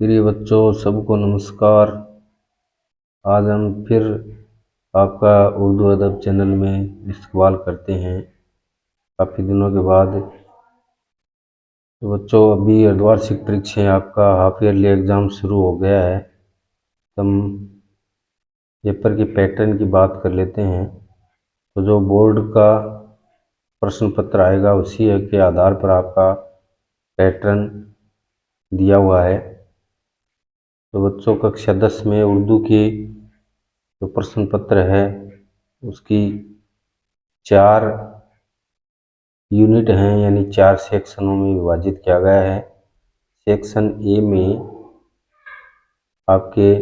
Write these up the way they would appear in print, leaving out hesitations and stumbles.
प्रिय बच्चों, सबको नमस्कार। आज हम फिर आपका उर्दू अदब चैनल में इस्तकबाल करते हैं काफ़ी दिनों के बाद। तो बच्चों, अभी अर्धवार्षिक परीक्षाएं आपका हाफ ईयरली एग्ज़ाम शुरू हो गया है। हम पेपर के पैटर्न की बात कर लेते हैं। तो जो बोर्ड का प्रश्न पत्र आएगा उसी के आधार पर आपका पैटर्न दिया हुआ है। तो बच्चों, कक्षा 10 में उर्दू की जो प्रश्न पत्र है उसकी 4 यूनिट हैं, यानी 4 सेक्शनों में विभाजित किया गया है। सेक्शन ए में आपके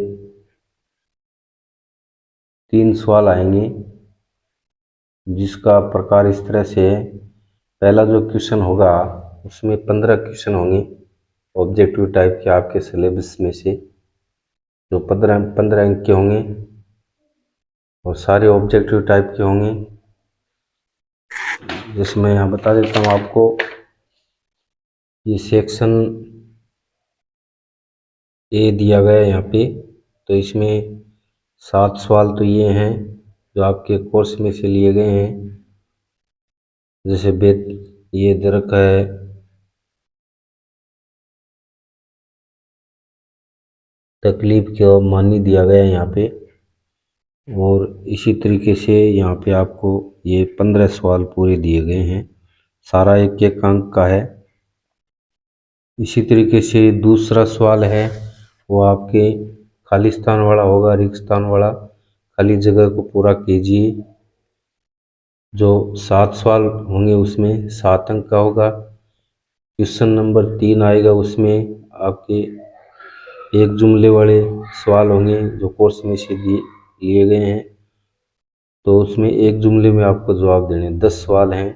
3 सवाल आएंगे, जिसका प्रकार इस तरह से है। पहला जो क्वेश्चन होगा उसमें 15 क्वेश्चन होंगे ऑब्जेक्टिव टाइप के आपके सिलेबस में से, जो 15 अंक के होंगे और सारे ऑब्जेक्टिव टाइप के होंगे। जिसमें यहाँ बता देता हूँ आपको, ये सेक्शन ए दिया गया है यहाँ पे। तो इसमें 7 सवाल तो ये हैं जो आपके कोर्स में से लिए गए हैं। जैसे ये दे रखा है तकलीफ के मानी दिया गया है यहाँ पे। और इसी तरीके से यहाँ पे आपको ये 15 सवाल पूरे दिए गए हैं, सारा एक एक अंक का है। इसी तरीके से दूसरा सवाल है वो आपके खालिस्तान वाला होगा, रेगिस्तान वाला। खाली जगह को पूरा कीजिए। जो 7 सवाल होंगे उसमें 7 अंक का होगा। क्वेश्चन नंबर 3 आएगा, उसमें आपके एक जुमले वाले सवाल होंगे जो कोर्स में से लिए गए हैं। तो उसमें एक जुमले में आपको जवाब देने 10 सवाल हैं।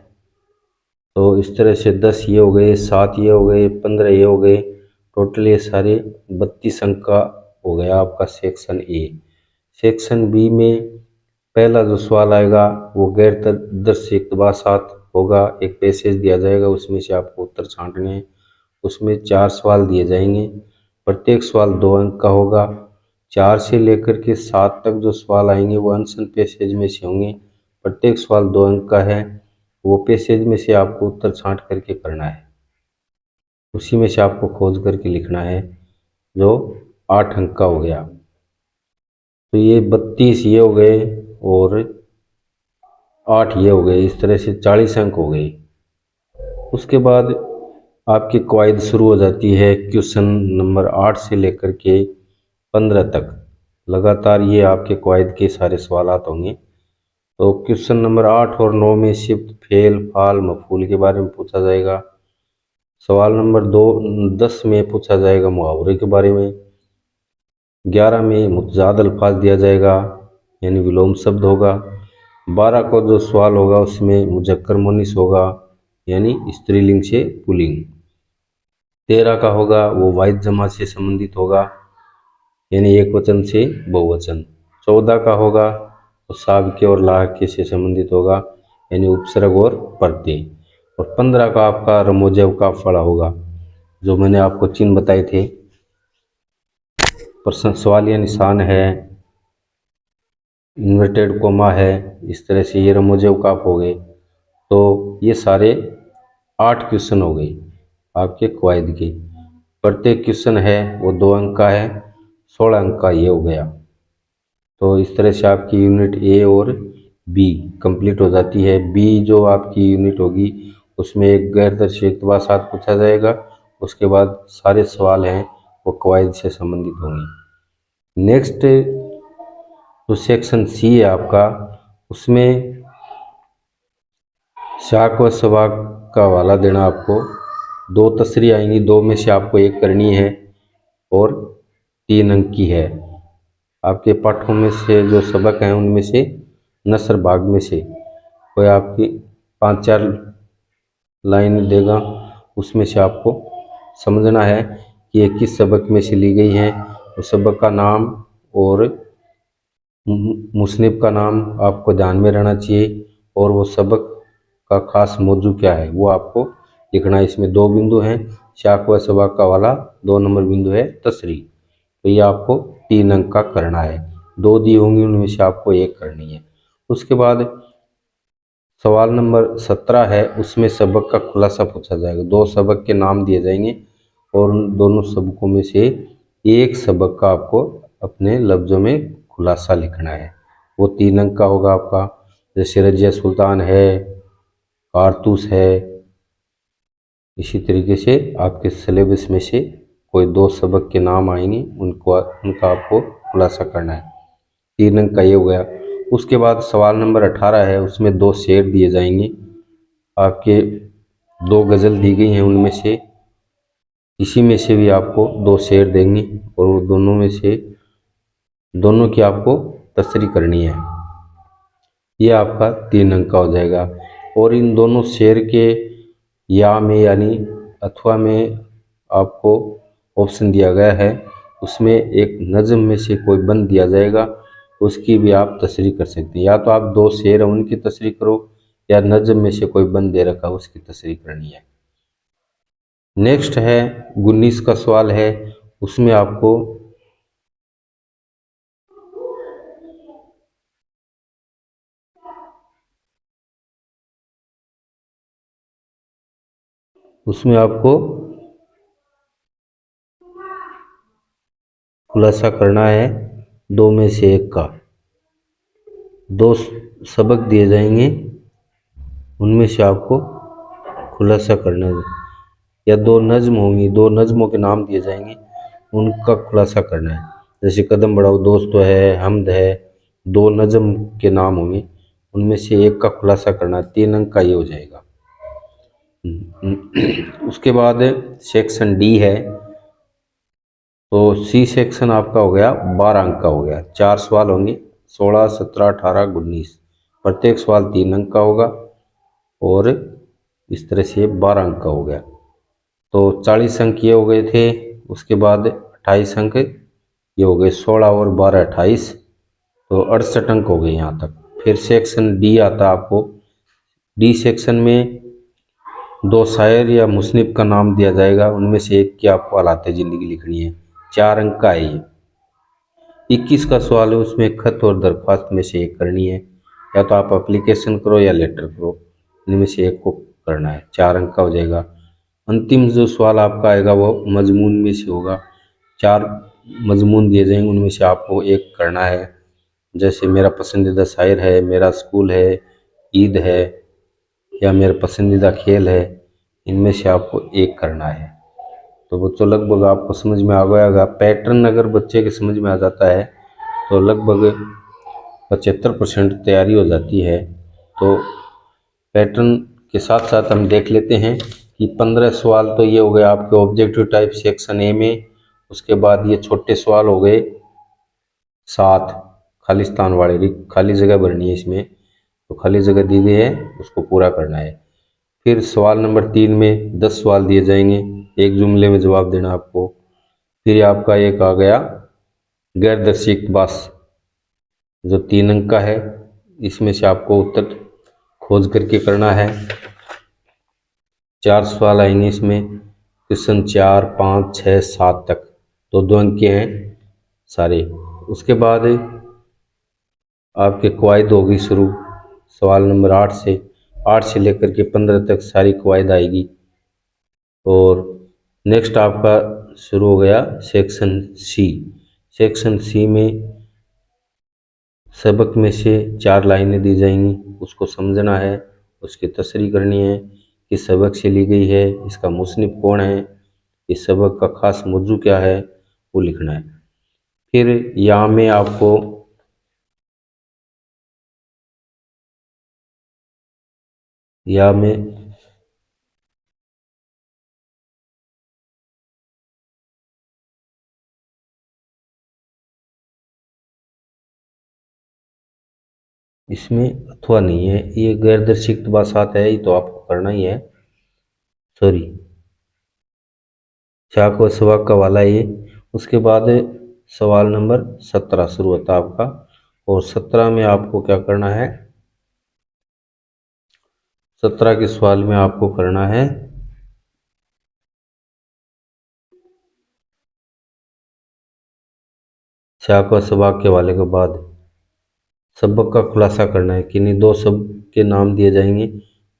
तो इस तरह से 10 ये हो गए, 7 ये हो गए, 15 ये हो गए। टोटल ये सारे 32 अंक का हो गया आपका सेक्शन ए। सेक्शन बी में पहला जो सवाल आएगा वो गैर तदर्स इक़्तिबासात होगा। एक पैसेज दिया जाएगा, उसमें से आपको उत्तर छांटने हैं। उसमें 4 सवाल दिए जाएंगे, प्रत्येक सवाल 2 अंक का होगा। 4 से लेकर के 7 तक जो सवाल आएंगे वो आंसर पैसेज में से होंगे। प्रत्येक सवाल 2 अंक का है। वो पैसेज में से आपको उत्तर छांट करके करना है, उसी में से आपको खोज करके लिखना है, जो 8 अंक का हो गया। तो ये 32 ये हो गए और 8 ये हो गए। इस तरह से 40 अंक हो गए। उसके बाद आपकी कवायद शुरू हो जाती है क्वेश्चन नंबर 8 से लेकर के 15 तक। लगातार ये आपके कवायद के सारे सवालात होंगे। तो क्वेश्चन नंबर 8 और 9 में शिफ्ट, फेल, फाल, मफूल के बारे में पूछा जाएगा। सवाल नंबर 10 में पूछा जाएगा मुहावरे के बारे में। 11 में मुतजाद अल्फाज दिया जाएगा, यानी विलोम शब्द होगा। 12 को जो सवाल होगा उसमें मुजक्कर मुन्निस होगा, यानी स्त्रीलिंग से पुल्लिंग। 13 का होगा वो वाहिद जमा से संबंधित होगा, यानी एक वचन से बहुवचन। 14 का होगा वो साबिके और लाहिके से संबंधित होगा, यानी उपसर्ग और प्रत्यय। और 15 का आपका रमोजव का फड़ा होगा, जो मैंने आपको चिन्ह बताए थे। प्रश्न सवालिया निशान है, इन्वर्टेड कोमा है, इस तरह से ये रमोजव काफ हो गए। तो ये सारे 8 क्वेश्चन हो गए आपके कवायद के। प्रत्येक क्वेश्चन है वो 2 अंक का है, 16 अंक का ये हो गया। तो इस तरह से आपकी यूनिट ए और बी कंप्लीट हो जाती है। बी जो आपकी यूनिट होगी उसमें एक गैरदर्शी इक़्तिबासात पूछा जाएगा। उसके बाद सारे सवाल हैं वो कवायद से संबंधित होंगे। नेक्स्ट जो सेक्शन सी है आपका, उसमें शाक व सबाक का हवाला देना आपको। 2 तसरी आएंगी, 2 में से आपको एक करनी है और 3 अंक की है। आपके पाठों में से जो सबक हैं उनमें से नसर बाग में से कोई आपकी 5-4 लाइन देगा, उसमें से आपको समझना है कि ये किस सबक में से ली गई है। उस सबक का नाम और मुसनिफ का नाम आपको ध्यान में रहना चाहिए, और वो सबक का खास मौजू क्या है वो आपको लिखना है। इसमें दो बिंदु हैं, शाक व सबाका वाला 2 नंबर बिंदु है तसरी। तो ये आपको 3 अंक का करना है। 2 दी होंगी, उनमें से आपको 1 करनी है। उसके बाद सवाल नंबर 17 है, उसमें सबक का खुलासा पूछा जाएगा। 2 सबक के नाम दिए जाएंगे और उन दोनों सबकों में से एक सबक का आपको अपने लफ्ज़ों में खुलासा लिखना है। वो 3 अंक का होगा आपका। जैसे रजिया सुल्तान है, कारतूस है। इसी तरीके से आपके सिलेबस में से कोई 2 सबक के नाम आएंगे, उनका आपको खुलासा करना है। 3 अंक का ये हो गया। उसके बाद सवाल नंबर 18 है, उसमें 2 शेर दिए जाएंगे। आपके 2 गज़ल दी गई हैं, उनमें से इसी में से भी आपको 2 शेर देंगे और वो दोनों में से दोनों की आपको तसरी करनी है। ये आपका 3 अंक का हो जाएगा। और इन दोनों शेर के या में यानी अथवा में आपको ऑप्शन दिया गया है, उसमें एक नज़म में से कोई बंद दिया जाएगा, उसकी भी आप तसरी कर सकते हैं। या तो आप 2 शेर हैं उनकी तसरी करो, या नज़म में से कोई बंद दे रखा उसकी तसरी करनी है। नेक्स्ट है 19 का सवाल है, उसमें आपको उसमें आपको खुलासा करना है 2 में से 1 का। 2 सबक दिए जाएंगे, उनमें से आपको खुलासा करना है। या 2 नज़्म होंगी, 2 नज़्मों के नाम दिए जाएंगे, उनका खुलासा करना है। जैसे कदम बढ़ाओ दोस्त है, हमद है, 2 नज़्म के नाम होंगे, उनमें से एक का खुलासा करना है। 3 अंक का ये हो जाएगा। उसके बाद सेक्शन डी है, तो सी सेक्शन आपका हो गया 12 अंक का हो गया। 4 सवाल होंगे, 16, 17, 18, 19। प्रत्येक सवाल 3 अंक का होगा और इस तरह से 12 अंक का हो गया। तो 40 अंक ये हो गए थे। उसके बाद 28 अंक ये हो गए, 16 और 12 28, तो 68 अंक हो गए यहाँ तक। फिर सेक्शन डी आता आपको। डी सेक्शन में 2 शायर या मुसन्निफ का नाम दिया जाएगा, उनमें से एक की आपको हालात ज़िंदगी लिखनी है। 4 अंक का है ये। 21 का सवाल है, उसमें खत और दरख्वास्त में से एक करनी है। या तो आप एप्लीकेशन करो या लेटर करो, इनमें से एक को करना है। 4 अंक का हो जाएगा। अंतिम जो सवाल आपका आएगा वो मजमून में से होगा। 4 मजमून दिए जाएंगे, उनमें से आपको एक करना है। जैसे मेरा पसंदीदा शायर है, मेरा स्कूल है, ईद है, या मेरा पसंदीदा खेल है, इनमें से आपको एक करना है। तो बच्चों लगभग आपको समझ में आ गया होगा। पैटर्न अगर बच्चे के समझ में आ जाता है तो लगभग 75% तैयारी हो जाती है। तो पैटर्न के साथ साथ हम देख लेते हैं कि 15 सवाल तो ये हो गए आपके ऑब्जेक्टिव टाइप सेक्शन ए में। उसके बाद ये छोटे सवाल हो गए 7 खालिस्तान वाले, खाली जगह भरनी है इसमें, तो खाली जगह दी गई है उसको पूरा करना है। फिर सवाल नंबर 3 में 10 सवाल दिए जाएंगे, एक जुमले में जवाब देना आपको। फिर आपका एक आ गया गैरदर्शी इक़्तिबास, जो 3 अंक का है, इसमें से आपको उत्तर खोज करके करना है। 4 सवाल आएंगे इसमें, क्वेश्चन 4, 5, 6, 7 तक, तो 2 अंक के हैं सारे। उसके बाद आपके कवायद होगी शुरू, सवाल नंबर 8 से लेकर के 15 तक सारी कवायद आएगी। और नेक्स्ट आपका शुरू हो गया सेक्शन सी। सेक्शन सी में सबक में से 4 लाइनें दी जाएंगी, उसको समझना है, उसकी तसरी करनी है, किस सबक से ली गई है, इसका मुसन्निफ कौन है, इस सबक का खास मौजू क्या है, वो लिखना है। फिर यहाँ में आपको या में इसमें अथवा नहीं है, ये गैरदर्शी इक़्तिबासात है, ये तो आपको करना ही है। सॉरी, शाक व सवाक का वाला ये। उसके बाद सवाल नंबर 17 शुरू होता है आपका, और 17 में आपको क्या करना है, 17 के सवाल में आपको करना है शाखा वाक्य वाले के बाद सबक का खुलासा करना है। किन्हीं दो शब्द के नाम दिए जाएंगे,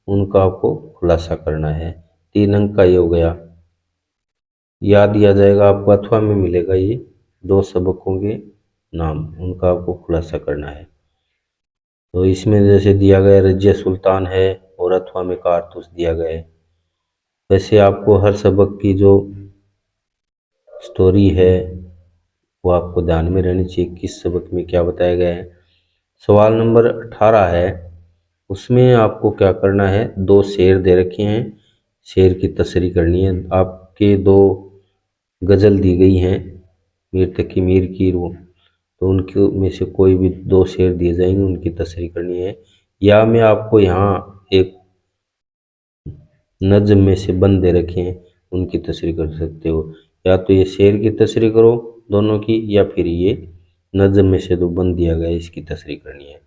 उनका आपको खुलासा करना है। 3 अंक का ये हो गया। याद दिया जाएगा आपको अथवा में मिलेगा ये 2 सबकों के नाम, उनका आपको खुलासा करना है। तो इसमें जैसे दिया गया रजिया सुल्तान है और अथवा में कारतूस दिया गया है। वैसे आपको हर सबक की जो स्टोरी है वो आपको ध्यान में रहनी चाहिए, किस सबक में क्या बताया गया है। सवाल नंबर 18 है, उसमें आपको क्या करना है, 2 शेर दे रखे हैं, शेर की तसरी करनी है। आपके 2 गज़ल दी गई हैं, मीर तकी मीर की, वो तो उनके में से कोई भी 2 शेर दिए जाएंगे, उनकी तसरी करनी है। या मैं आपको यहाँ एक नज़्म में से बंद दे रखे हैं, उनकी तसरी कर सकते हो। या तो ये शेर की तसरी करो दोनों की, या फिर ये नज़्म में से जो बंद दिया गया है इसकी तसरी करनी है।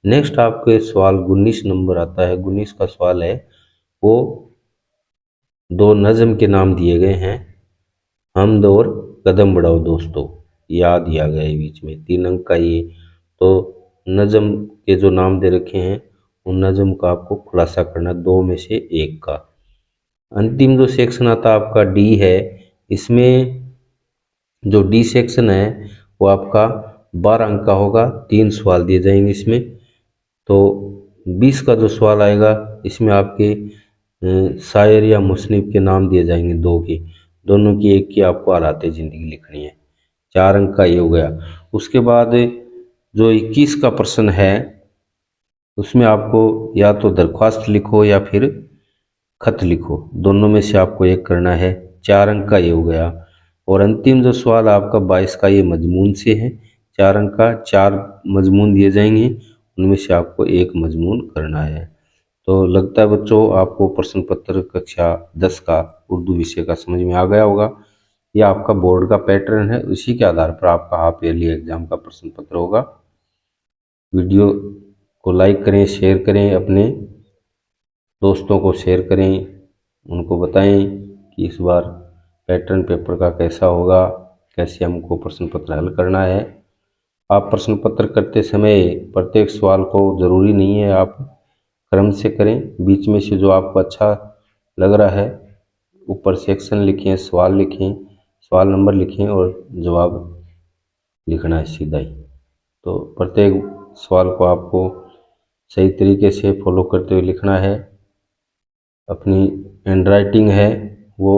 नेक्स्ट आपके सवाल 19 नंबर आता है। 19 का सवाल है, वो 2 नज़्म के नाम दिए गए हैं, हमद और कदम बढ़ाओ दोस्तों, याद दिया गया है बीच में, 3 अंक का ये। तो नज़्म के जो नाम दे रखे हैं उन नज़्म का आपको खुलासा करना, 2 में से 1 का। अंतिम जो सेक्शन आता है आपका डी है, इसमें जो डी सेक्शन है वो आपका 12 अंक का होगा, 3 सवाल दिए जाएंगे इसमें। तो 20 का जो सवाल आएगा इसमें आपके शायर या मुसन्निफ के नाम दिए जाएंगे, 2 के, दोनों की एक की आपको हालात ज़िंदगी लिखनी है। 4 अंक का ये हो गया। उसके बाद जो 21 का प्रश्न है उसमें आपको या तो दरख्वास्त लिखो या फिर खत लिखो, दोनों में से आपको एक करना है। 4 अंक का ये हो गया। और अंतिम जो सवाल आपका 22 का ये मजमून से है, 4 अंक का, 4 मजमून दिए जाएंगे, उनमें से आपको एक मजमून करना है। तो लगता है बच्चों आपको प्रश्न पत्र कक्षा 10 का उर्दू विषय का समझ में आ गया होगा। यह आपका बोर्ड का पैटर्न है, उसी के आधार पर आपका हाफ ईयरली एग्जाम का प्रश्न पत्र होगा। वीडियो को लाइक करें, शेयर करें, अपने दोस्तों को शेयर करें, उनको बताएं कि इस बार पैटर्न पेपर का कैसा होगा, कैसे हमको प्रश्न पत्र हल करना है। आप प्रश्न पत्र करते समय प्रत्येक सवाल को ज़रूरी नहीं है आप क्रम से करें, बीच में से जो आपको अच्छा लग रहा है ऊपर सेक्शन लिखें, सवाल लिखें, सवाल नंबर लिखें और जवाब लिखना है सीधा ही। तो प्रत्येक सवाल को आपको सही तरीके से फॉलो करते हुए लिखना है। अपनी हैंड राइटिंग है वो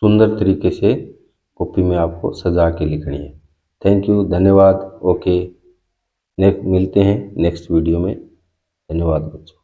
सुंदर तरीके से कॉपी में आपको सजा के लिखनी है। थैंक यू, धन्यवाद। ओके, नेक्स्ट मिलते हैं नेक्स्ट वीडियो में। धन्यवाद बच्चों।